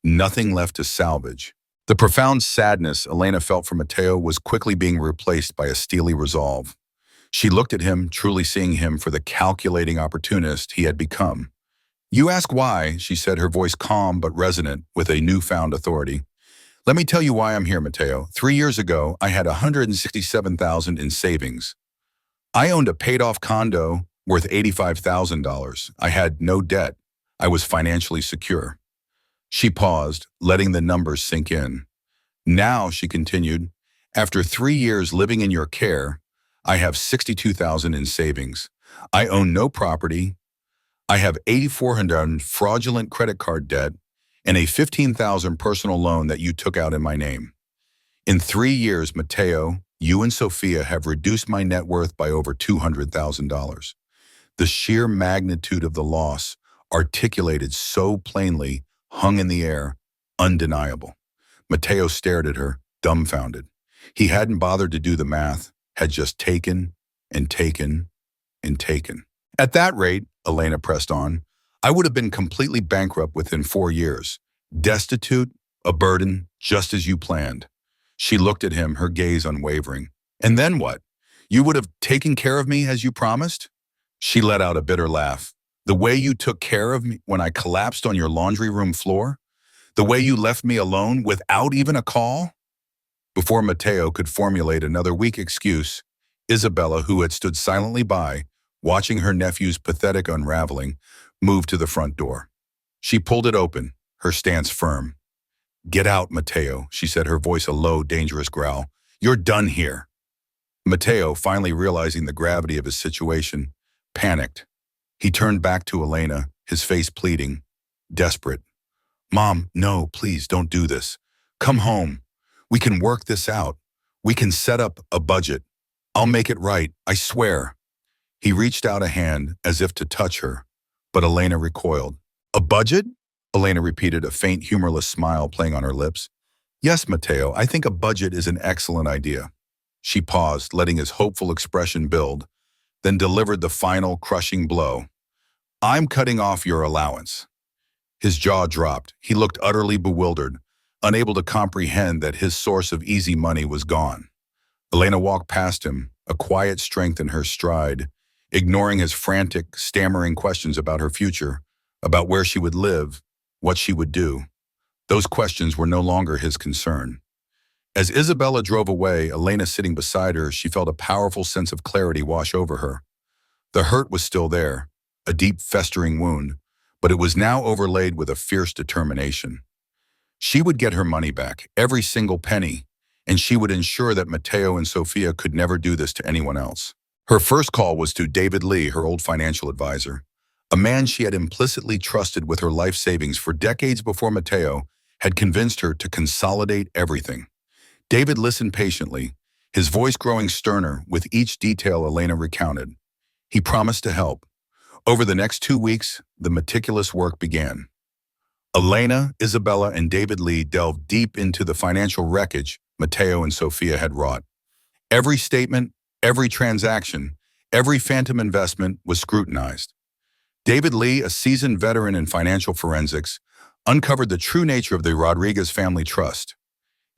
nothing left to salvage. The profound sadness Elena felt for Mateo was quickly being replaced by a steely resolve. She looked at him, truly seeing him for the calculating opportunist he had become. You ask why, she said, her voice calm but resonant with a newfound authority. Let me tell you why I'm here, Mateo. 3 years ago, I had $167,000 in savings. I owned a paid-off condo worth $85,000. I had no debt. I was financially secure. She paused, letting the numbers sink in. Now, she continued, after 3 years living in your care, I have $62,000 in savings. I own no property. I have $8,400 in fraudulent credit card debt and a $15,000 personal loan that you took out in my name. In 3 years, Mateo, you and Sophia have reduced my net worth by over $200,000. The sheer magnitude of the loss, articulated so plainly, hung in the air, undeniable. Mateo stared at her, dumbfounded. He hadn't bothered to do the math, had just taken and taken and taken. At that rate, Elena pressed on, I would have been completely bankrupt within 4 years. Destitute, a burden, just as you planned. She looked at him, her gaze unwavering. And then what? You would have taken care of me as you promised? She let out a bitter laugh. The way you took care of me when I collapsed on your laundry room floor? The way you left me alone without even a call? Before Mateo could formulate another weak excuse, Isabella, who had stood silently by, watching her nephew's pathetic unraveling, moved to the front door. She pulled it open, her stance firm. Get out, Mateo, she said, her voice a low, dangerous growl. You're done here. Mateo, finally realizing the gravity of his situation, panicked. He turned back to Elena, his face pleading, desperate. Mom, no, please don't do this. Come home. We can work this out. We can set up a budget. I'll make it right, I swear. He reached out a hand as if to touch her, but Elena recoiled. A budget? Elena repeated, a faint, humorless smile playing on her lips. Yes, Mateo, I think a budget is an excellent idea. She paused, letting his hopeful expression build, then delivered the final, crushing blow. I'm cutting off your allowance. His jaw dropped. He looked utterly bewildered, unable to comprehend that his source of easy money was gone. Elena walked past him, a quiet strength in her stride, ignoring his frantic, stammering questions about her future, about where she would live, what she would do. Those questions were no longer his concern. As Isabella drove away, Elena sitting beside her, she felt a powerful sense of clarity wash over her. The hurt was still there, a deep, festering wound, but it was now overlaid with a fierce determination. She would get her money back, every single penny, and she would ensure that Mateo and Sophia could never do this to anyone else. Her first call was to David Lee, her old financial advisor, a man she had implicitly trusted with her life savings for decades before Mateo had convinced her to consolidate everything. David listened patiently, his voice growing sterner with each detail Elena recounted. He promised to help. Over the next 2 weeks, the meticulous work began. Elena, Isabella, and David Lee delved deep into the financial wreckage Mateo and Sophia had wrought. Every statement, every transaction, every phantom investment was scrutinized. David Lee, a seasoned veteran in financial forensics, uncovered the true nature of the Rodriguez family trust.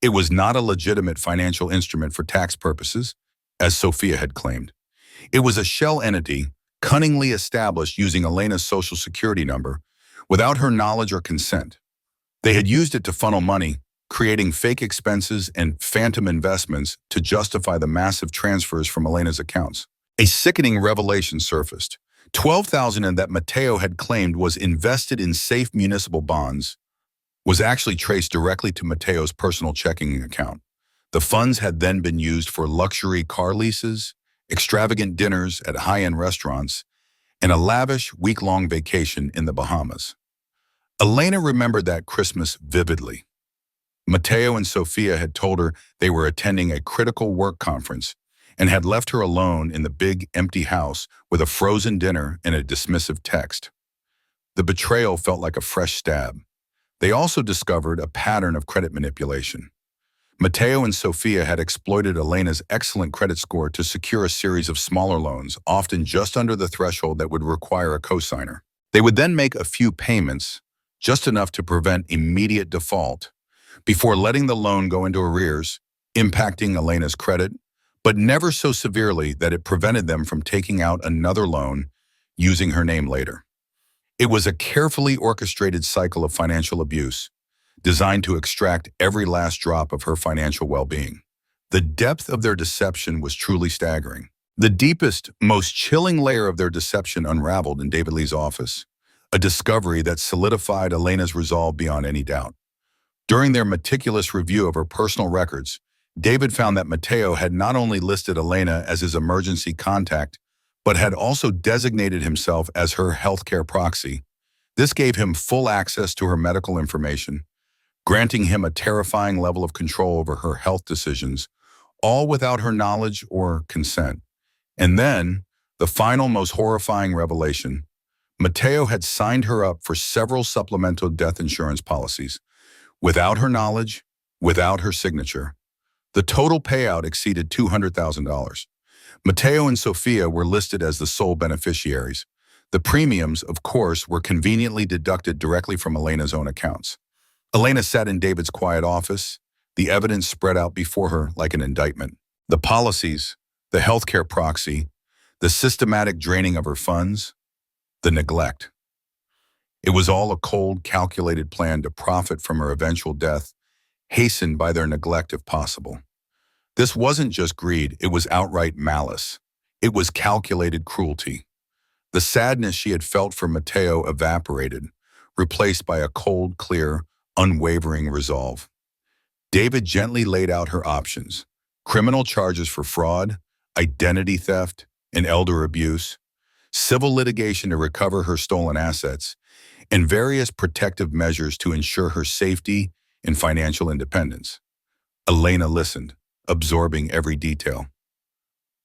It was not a legitimate financial instrument for tax purposes. as Sophia had claimed. It was a shell entity, cunningly established using Elena's social security number, without her knowledge or consent. They had used it to funnel money, creating fake expenses and phantom investments to justify the massive transfers from Elena's accounts. A sickening revelation surfaced. 12,000 that Matteo had claimed was invested in safe municipal bonds was actually traced directly to Matteo's personal checking account. The funds had then been used for luxury car leases, extravagant dinners at high-end restaurants, and a lavish week-long vacation in the Bahamas. Elena remembered that Christmas vividly. Matteo and Sophia had told her they were attending a critical work conference and had left her alone in the big, empty house with a frozen dinner and a dismissive text. The betrayal felt like a fresh stab. They also discovered a pattern of credit manipulation. Matteo and Sophia had exploited Elena's excellent credit score to secure a series of smaller loans, often just under the threshold that would require a cosigner. They would then make a few payments, just enough to prevent immediate default, before letting the loan go into arrears, impacting Elena's credit, but never so severely that it prevented them from taking out another loan using her name later. It was a carefully orchestrated cycle of financial abuse, designed to extract every last drop of her financial well-being. The depth of their deception was truly staggering. The deepest, most chilling layer of their deception unraveled in David Lee's office, a discovery that solidified Elena's resolve beyond any doubt. During their meticulous review of her personal records, David found that Matteo had not only listed Elena as his emergency contact, but had also designated himself as her healthcare proxy. This gave him full access to her medical information, granting him a terrifying level of control over her health decisions, all without her knowledge or consent. And then, the final, most horrifying revelation: Matteo had signed her up for several supplemental death insurance policies, without her knowledge, without her signature. The total payout exceeded $200,000. Matteo and Sophia were listed as the sole beneficiaries. The premiums, of course, were conveniently deducted directly from Elena's own accounts. Elena sat in David's quiet office, the evidence spread out before her like an indictment. The policies, the healthcare proxy, the systematic draining of her funds, the neglect. It was all a cold, calculated plan to profit from her eventual death, hastened by their neglect if possible. This wasn't just greed, it was outright malice. It was calculated cruelty. The sadness she had felt for Matteo evaporated, replaced by a cold, clear, unwavering resolve. David gently laid out her options: criminal charges for fraud, identity theft, and elder abuse, civil litigation to recover her stolen assets, and various protective measures to ensure her safety and financial independence. Elena listened, absorbing every detail.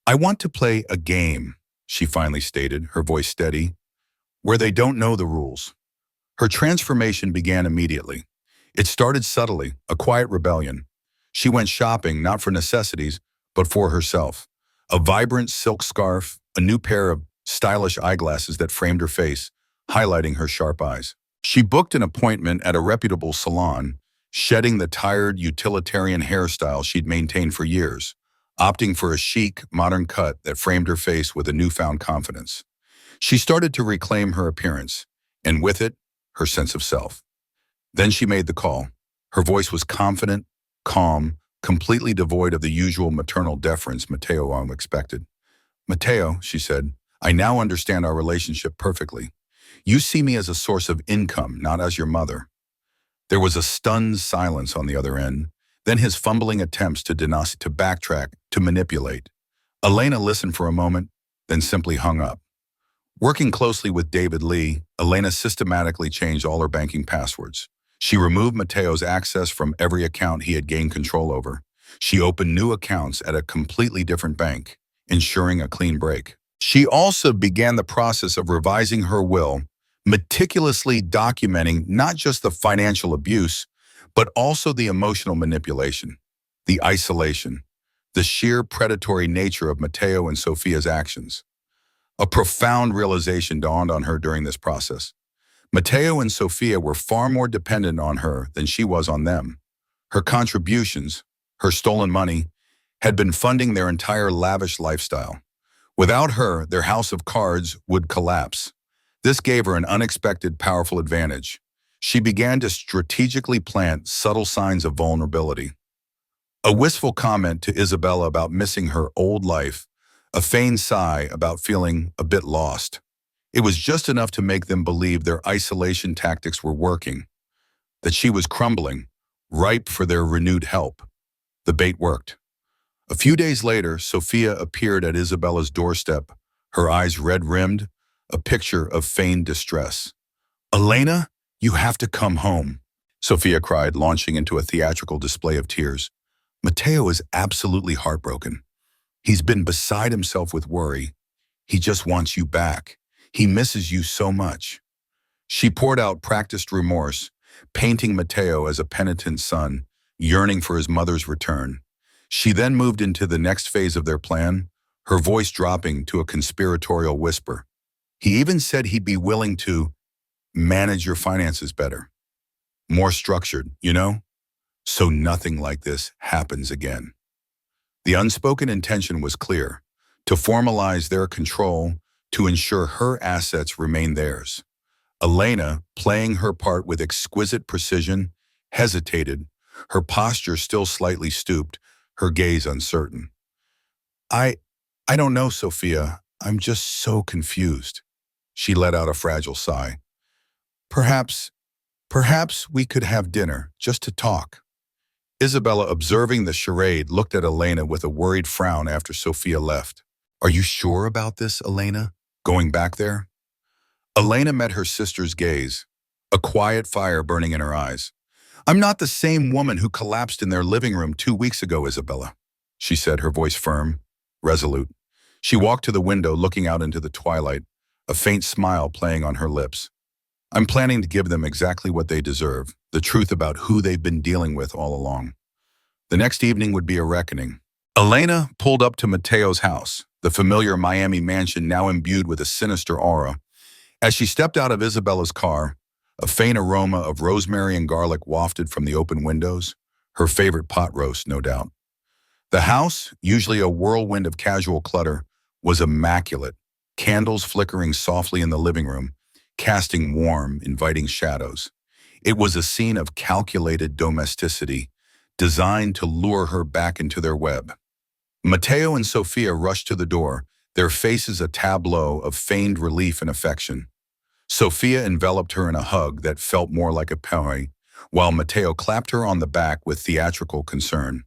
"I want to play a game," she finally stated, her voice steady, "where they don't know the rules." Her transformation began immediately. It started subtly, a quiet rebellion. She went shopping not for necessities, but for herself. A vibrant silk scarf, a new pair of stylish eyeglasses that framed her face, highlighting her sharp eyes. She booked an appointment at a reputable salon, shedding the tired, utilitarian hairstyle she'd maintained for years, opting for a chic, modern cut that framed her face with a newfound confidence. She started to reclaim her appearance, and with it, her sense of self. Then she made the call. Her voice was confident, calm, completely devoid of the usual maternal deference Matteo expected. "Matteo," she said, "I now understand our relationship perfectly. You see me as a source of income, not as your mother." There was a stunned silence on the other end, then his fumbling attempts to backtrack, to manipulate. Elena listened for a moment, then simply hung up. Working closely with David Lee, Elena systematically changed all her banking passwords. She removed Matteo's access from every account he had gained control over. She opened new accounts at a completely different bank, ensuring a clean break. She also began the process of revising her will, meticulously documenting not just the financial abuse, but also the emotional manipulation, the isolation, the sheer predatory nature of Matteo and Sophia's actions. A profound realization dawned on her during this process. Matteo and Sophia were far more dependent on her than she was on them. Her contributions, her stolen money, had been funding their entire lavish lifestyle. Without her, their house of cards would collapse. This gave her an unexpected, powerful advantage. She began to strategically plant subtle signs of vulnerability. A wistful comment to Isabella about missing her old life, a feigned sigh about feeling a bit lost. It was just enough to make them believe their isolation tactics were working, that she was crumbling, ripe for their renewed help. The bait worked. A few days later, Sophia appeared at Isabella's doorstep, her eyes red-rimmed, a picture of feigned distress. "Elena, you have to come home," Sophia cried, launching into a theatrical display of tears. "Matteo is absolutely heartbroken. He's been beside himself with worry. He just wants you back. He misses you so much." She poured out practiced remorse, painting Matteo as a penitent son, yearning for his mother's return. She then moved into the next phase of their plan, her voice dropping to a conspiratorial whisper. "He even said he'd be willing to manage your finances better. More structured, you know? So nothing like this happens again." The unspoken intention was clear: to formalize their control, to ensure her assets remain theirs. Elena, playing her part with exquisite precision, hesitated, her posture still slightly stooped, her gaze uncertain. I don't know, Sophia. I'm just so confused." She let out a fragile sigh. Perhaps we could have dinner, just to talk." Isabella, observing the charade, looked at Elena with a worried frown after Sophia left. "Are you sure about this, Elena? Going back there?" Elena met her sister's gaze, a quiet fire burning in her eyes. "I'm not the same woman who collapsed in their living room 2 weeks ago, Isabella," she said, her voice firm, resolute. She walked to the window, looking out into the twilight, a faint smile playing on her lips. "I'm planning to give them exactly what they deserve, the truth about who they've been dealing with all along." The next evening would be a reckoning. Elena pulled up to Matteo's house, the familiar Miami mansion now imbued with a sinister aura. As she stepped out of Isabella's car, a faint aroma of rosemary and garlic wafted from the open windows, her favorite pot roast, no doubt. The house, usually a whirlwind of casual clutter, was immaculate, candles flickering softly in the living room, casting warm, inviting shadows. It was a scene of calculated domesticity, designed to lure her back into their web. Matteo and Sophia rushed to the door, their faces a tableau of feigned relief and affection. Sophia enveloped her in a hug that felt more like a poi, while Matteo clapped her on the back with theatrical concern.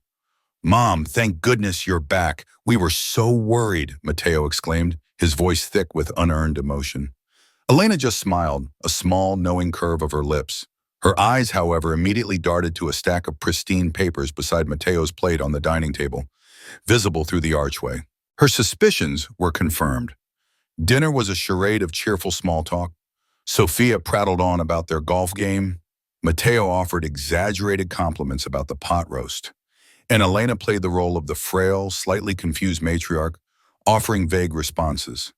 "Mom, thank goodness you're back. We were so worried," Matteo exclaimed, his voice thick with unearned emotion. Elena just smiled, a small, knowing curve of her lips. Her eyes, however, immediately darted to a stack of pristine papers beside Matteo's plate on the dining table, visible through the archway. Her suspicions were confirmed. Dinner was a charade of cheerful small talk. Sophia prattled on about their golf game. Matteo offered exaggerated compliments about the pot roast. And Elena played the role of the frail, slightly confused matriarch, offering vague responses.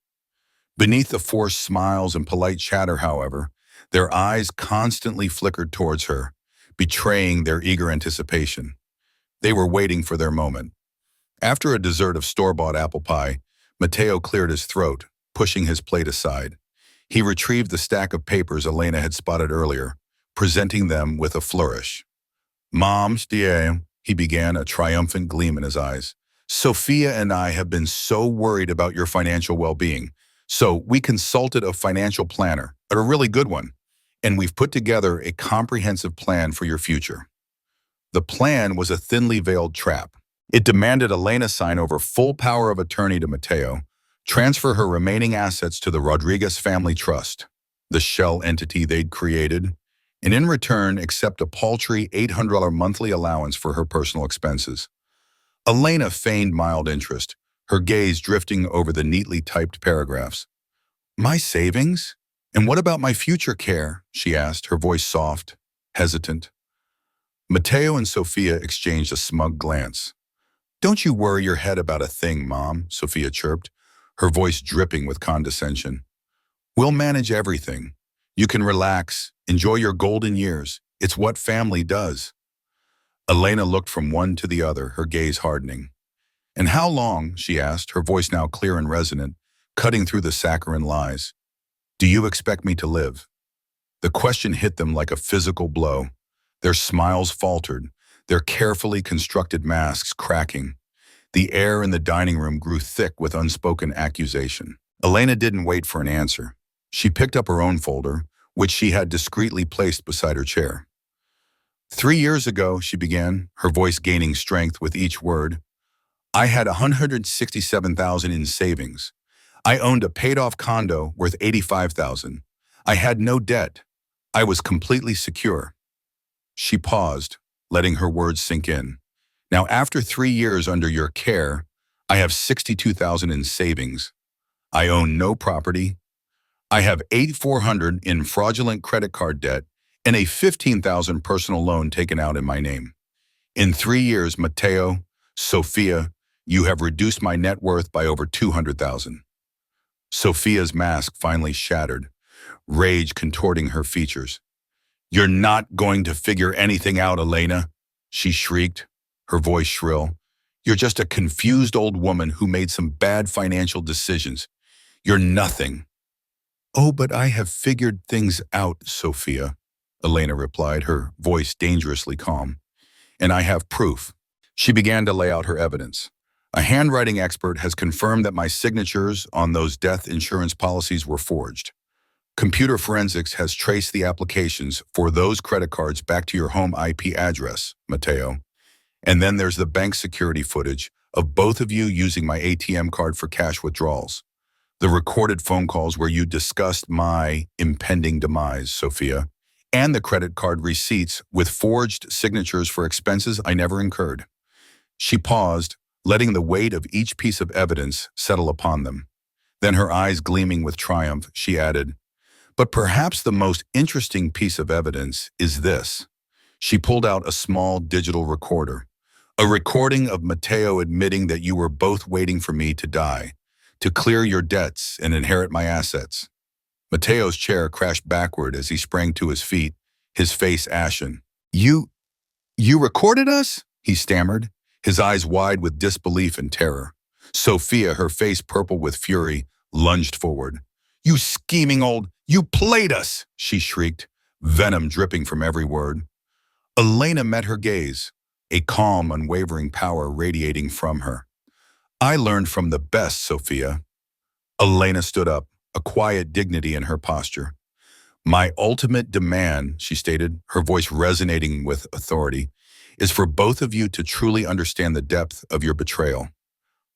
Beneath the forced smiles and polite chatter, however, their eyes constantly flickered towards her, betraying their eager anticipation. They were waiting for their moment. After a dessert of store-bought apple pie, Matteo cleared his throat, pushing his plate aside. He retrieved the stack of papers Elena had spotted earlier, presenting them with a flourish. "Mom's dear," he began, a triumphant gleam in his eyes. "Sophia and I have been so worried about your financial well-being. So we consulted a financial planner, a really good one, and we've put together a comprehensive plan for your future." The plan was a thinly veiled trap. It demanded Elena sign over full power of attorney to Matteo, transfer her remaining assets to the Rodriguez Family Trust, the shell entity they'd created, and in return accept a paltry $800 monthly allowance for her personal expenses. Elena feigned mild interest, her gaze drifting over the neatly typed paragraphs. "My savings? And what about my future care?" she asked, her voice soft, hesitant. Matteo and Sophia exchanged a smug glance. "Don't you worry your head about a thing, Mom," Sophia chirped, her voice dripping with condescension. "We'll manage everything. You can relax, enjoy your golden years. It's what family does." Elena looked from one to the other, her gaze hardening. And how long, she asked, her voice now clear and resonant, cutting through the saccharine lies. Do you expect me to live? The question hit them like a physical blow. Their smiles faltered, their carefully constructed masks cracking. The air in the dining room grew thick with unspoken accusation. Elena didn't wait for an answer. She picked up her own folder, which she had discreetly placed beside her chair. 3 years ago, she began, her voice gaining strength with each word, I had $167,000 in savings. I owned a paid-off condo worth $85,000. I had no debt. I was completely secure. She paused, letting her words sink in. Now, after 3 years under your care, I have $62,000 in savings. I own no property. I have $8,400 in fraudulent credit card debt and a $15,000 personal loan taken out in my name. In 3 years, Matteo, Sophia, you have reduced my net worth by over $200,000. Sophia's mask finally shattered, rage contorting her features. You're not going to figure anything out, Elena, she shrieked, her voice shrill. You're just a confused old woman who made some bad financial decisions. You're nothing. Oh, but I have figured things out, Sophia, Elena replied, her voice dangerously calm. And I have proof. She began to lay out her evidence. A handwriting expert has confirmed that my signatures on those death insurance policies were forged. Computer forensics has traced the applications for those credit cards back to your home IP address, Matteo. And then there's the bank security footage of both of you using my ATM card for cash withdrawals. The recorded phone calls where you discussed my impending demise, Sophia, and the credit card receipts with forged signatures for expenses I never incurred. She paused, letting the weight of each piece of evidence settle upon them. Then, her eyes gleaming with triumph, she added, but perhaps the most interesting piece of evidence is this. She pulled out a small digital recorder, a recording of Matteo admitting that you were both waiting for me to die, to clear your debts and inherit my assets. Matteo's chair crashed backward as he sprang to his feet, his face ashen. You recorded us? He stammered, his eyes wide with disbelief and terror. Sophia, her face purple with fury, lunged forward. You scheming you played us, she shrieked, venom dripping from every word. Elena met her gaze, a calm, unwavering power radiating from her. I learned from the best, Sophia. Elena stood up, a quiet dignity in her posture. My ultimate demand, she stated, her voice resonating with authority, is for both of you to truly understand the depth of your betrayal.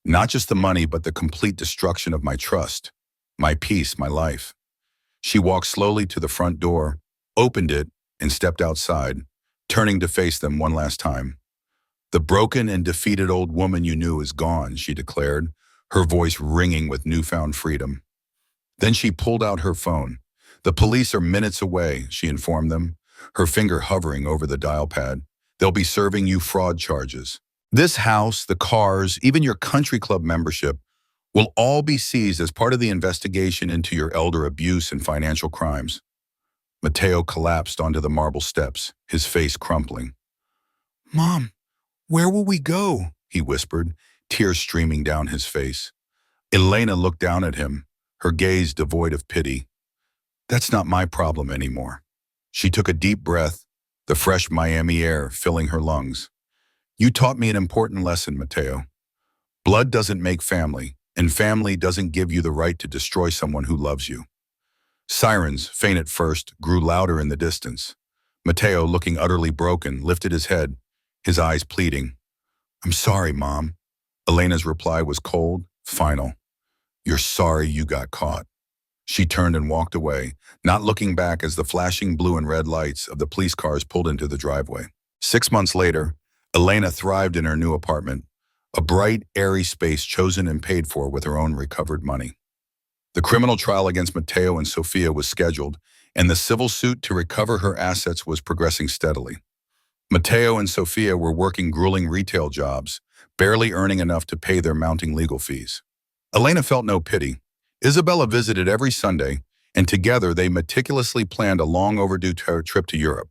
Not just the money, but the complete destruction of my trust, my peace, my life. She walked slowly to the front door, opened it, and stepped outside, turning to face them one last time. The broken and defeated old woman you knew is gone, she declared, her voice ringing with newfound freedom. Then she pulled out her phone. The police are minutes away, she informed them, her finger hovering over the dial pad. They'll be serving you fraud charges. This house, the cars, even your country club membership will all be seized as part of the investigation into your elder abuse and financial crimes. Matteo collapsed onto the marble steps, his face crumpling. Mom, where will we go? He whispered, tears streaming down his face. Elena looked down at him, her gaze devoid of pity. That's not my problem anymore. She took a deep breath, the fresh Miami air filling her lungs. You taught me an important lesson, Matteo. Blood doesn't make family, and family doesn't give you the right to destroy someone who loves you. Sirens, faint at first, grew louder in the distance. Matteo, looking utterly broken, lifted his head, his eyes pleading. I'm sorry, Mom. Elena's reply was cold, final. You're sorry you got caught. She turned and walked away, not looking back as the flashing blue and red lights of the police cars pulled into the driveway. 6 months later, Elena thrived in her new apartment, a bright, airy space chosen and paid for with her own recovered money. The criminal trial against Matteo and Sophia was scheduled, and the civil suit to recover her assets was progressing steadily. Matteo and Sophia were working grueling retail jobs, barely earning enough to pay their mounting legal fees. Elena felt no pity. Isabella visited every Sunday, and together they meticulously planned a long overdue trip to Europe.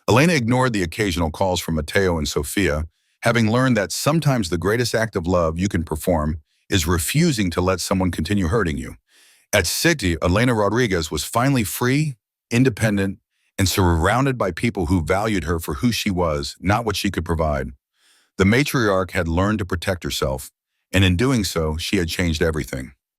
Elena ignored the occasional calls from Matteo and Sophia, having learned that sometimes the greatest act of love you can perform is refusing to let someone continue hurting you. At 60, Elena Rodriguez was finally free, independent, and surrounded by people who valued her for who she was, not what she could provide. The matriarch had learned to protect herself, and in doing so, she had changed everything.